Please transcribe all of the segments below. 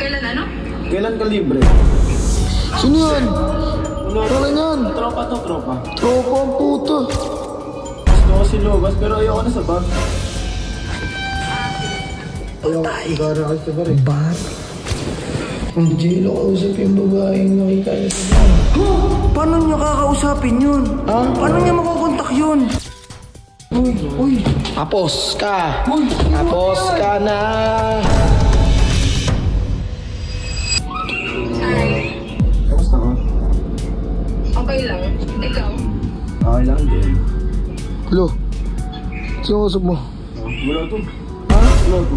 Kailan ano? Kailan ka libre? Sino yan? Kailan yan? Tropa to, tropa. Tropa ang puto. Gusto ko si Lobas pero ayoko na sa bar. Ayaw, gara ka sa bar eh. Bar? Ang Jello kausap yung babaeng nakita niya sa bar. Paano niya kakausapin yun? Ha? Paano niya makukontak yun? Uy. Tapos ka. Tapos ka na. Hi. Kamusta ka? Okay lang. Ikaw? Okay lang din. Hello? Sino kausap mo? Wala to. Ha? Wala to.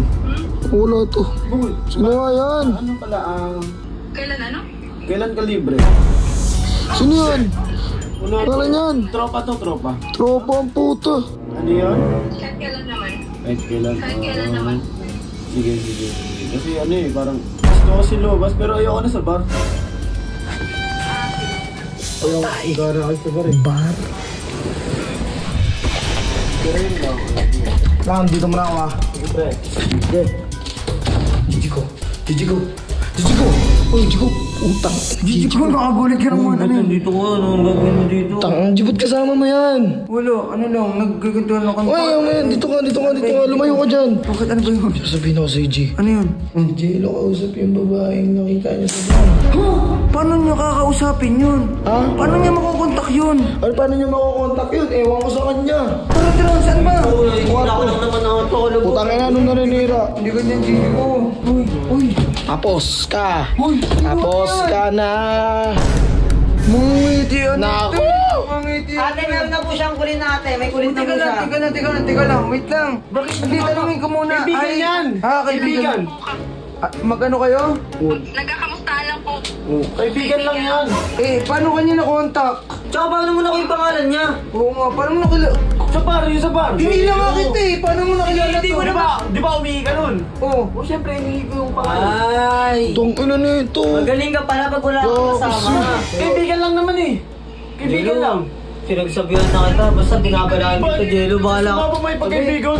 Wala to. Bakit? Sino nga yan? Ano pala ang... Kailan ano? Kailan ka libre? Sino yan? Wala to. Kailan yan? Tropa to, tropa. Tropa ang puto. Ano yun? Kahit kailan naman. Kahit kailan. Kahit kailan naman. Sige. Kasi ano eh, parang gusto ko si Lobas pero ayoko na sa bar. Ayaw, gara ka sa bar eh. Bar? Pero yun lang. Lang, dito mo na ako ah. Sige pre. Sige. Jijigo. Uy, Jigo. Utang. Jijigo, nakagulit ka naman. Ano yun? Dito ka, anong gagawin mo dito? Utang, jibot kasama mo yan. Wala, ano lang, nagkagantuhan ako. Uy, yung yan. Dito ka. Lumayo ka dyan. Bakit ano ba yun? Sasabihin ako sa'yo, G. Ano yun? Ang Jello kausap yung babaeng nakita niya sa bar. Paano niya kakausapin yun? Ha? Paano niya makukontak yun? Ano, paano niya makukontak yun? Ewan ko sa kanya. Tara, saan ba? Wala lang naman ako to. Utang ina, nung naninira. Hindi ganyan, Jijigo. Uy. Tapos ka. Uy. Tapos ka na. Mungiti, ano? Naku! Mungiti. Ate, meron na po siyang kulit na ate. May kulit na po siya. Teka lang. Wait lang. Bakit hindi tanungin ko muna? Kaibigan yan. Kaibigan. Magano kayo? Nagkakamustahan lang po. Kaibigan lang yan. Paano kanya na-contact? Tsaka paano mo na ko yung pangalan niya? Oo nga, paano mo nakilala? Sa bar, yun sa bar. Hindi lang kita paano mo nakilala to? Di ba umihi ka nun? Oo. O syempre, hinihi ko yung pangalan. Ay. Itong ina nito. Magaling ka pala pag wala kang kasama. Kaibigan lang naman eh. Kaibigan lang. Sinagsabihan na kita. Basta binabalaan dito, Jello. Bahala ka. Saka pa may pagkaibigan.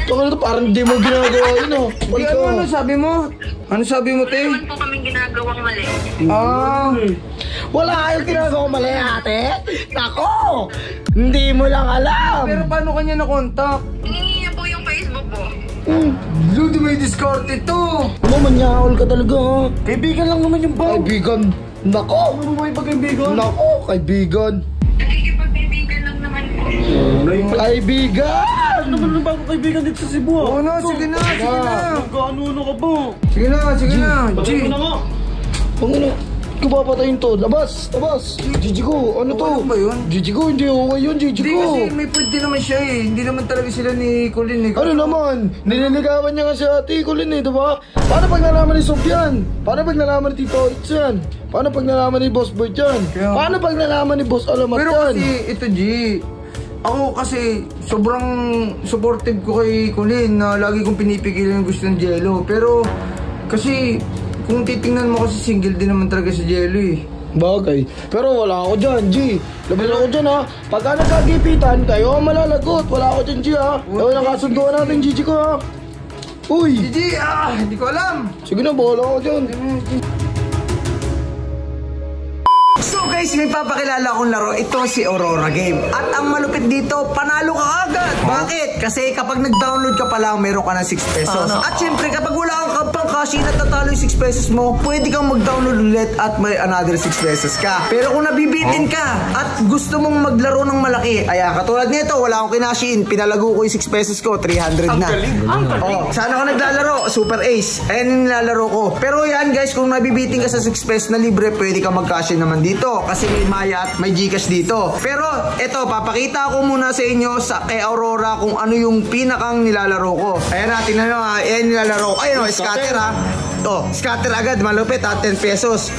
Tsaka nito parang hindi mo ginagawa yun oh. Hindi, ano sabi mo? Ano sabi mo, te? Naman po kaming ginagawang mali. Wala kayong ginagawa mali ate. Nako! Hindi mo lang alam. Pero paano kanya na-contact? Hiningi niya po yung Facebook po. Dude, may Discord ito. Ano, manyakol ka talaga ha. Kaibigan lang naman yung bang. Kaibigan. Nako! Ano mo may pagkaibigan? Nako, kaibigan. Nakikipagkaibigan lang naman po. Kaibigan! Ano naman ang bagong kaibigan dito sa Cebu ah? Oo na, sige na. Magkaano ka ba? Sige na. Patay mo na nga. Ano? Ko papatayin to. Labas! Jijigo, ano to? Ano ba yun? Jijigo, hindi okay yun, Hindi Jijigo. kasi may point din naman siya eh. Hindi naman talaga sila ni Colin eh. Ano naman? Nililigawan niya nga si Ate Colin eh, diba? Paano pag nalaman ni Sofyan? Paano pag nalaman ni Tito Itz yan? Paano pag nalaman ni Boss Boy yan? Kaya- Paano pag nalaman ni Boss Alamat Pero yan? kasi ito G, ako kasi sobrang supportive ko kay Colin na lagi kong pinipigilan yung gusto ng Jello. Pero kasi kung titingnan mo kasi single din naman talaga si Jello eh. Bagay. Pero wala ako dyan, G. Labas ako dyan, ha. Pagka nagkagipitan, kayo ang malalagot. Wala ako dyan, G, ha. Ewan ang kasunduan natin, Gigi ko, ha. Uy! Gigi, hindi ko alam. Sige na, bahala ako dyan. So guys, may papakilala akong laro. Ito si Aurora Game. At ang malupit dito, panalo ka agad. Bakit? Kasi kapag nag-download ka pa lang, meron ka ng 6 pesos. At syempre, kapag wala kang pang cash in at tatalo yung 6 pesos mo, pwede kang mag-download ulit at may another 6 pesos ka. Pero kung nabibitin ka at gusto mong maglaro ng malaki, ayan, katulad nito, wala akong kinash in, pinalago ko yung 6 pesos ko, 300 na. Oh, sana ako naglalaro, Super Ace. Ayan yung nilalaro ko. Pero yan guys, kung nabibitin ka sa 6 pesos na libre, pwede kang mag-cash in naman dito. Kasi may Maya at may Gcash dito. Pero eto, papakita ko muna sa inyo kay Aurora kung ano yung pinakang nilalaro ko. Ayan natin na nyo, ayan nilalaro ko. Ayun o, scatter ha. To, scatter agad, malupit ha, 10 pesos.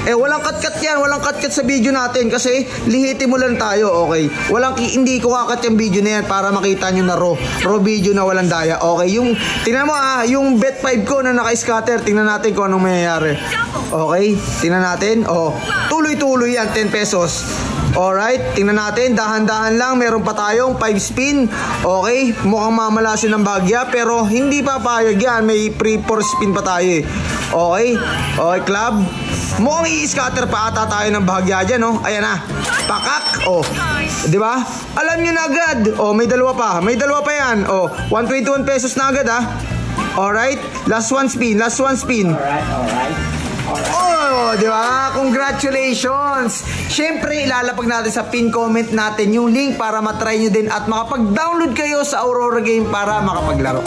Walang cut-cut yan, walang cut-cut sa video natin kasi lihitin mo lang tayo, okay? Hindi ko kakat yung video na yan para makita nyo na raw video na walang daya, okay? Tingnan mo yung bet 5 ko na naka-scatter, tingnan natin kung anong mangyayari. Okay, tingnan natin, tuloy-tuloy yan, 10 pesos. Alright, tingnan natin. Dahan-dahan lang. Meron pa tayong 5 spin. Okay, mukhang mamalasin ng bahagya. Pero hindi pa payag yan. May pre 4 spin pa tayo eh. Okay, okay club. Mukhang i-scatter pa ata tayo ng bahagya dyan, no? Ayan na. Pakak. Oh, di ba? Alam nyo na agad. Oh, may dalawa pa. May dalawa pa yan. Oh, 121 pesos na agad, ha? Alright, last one spin. Last one spin. Alright. Oh, di ba? Congratulations! Siyempre, ilalapag natin sa pin comment natin yung link para matry nyo din at makapag-download kayo sa Aurora Game para makapaglaro.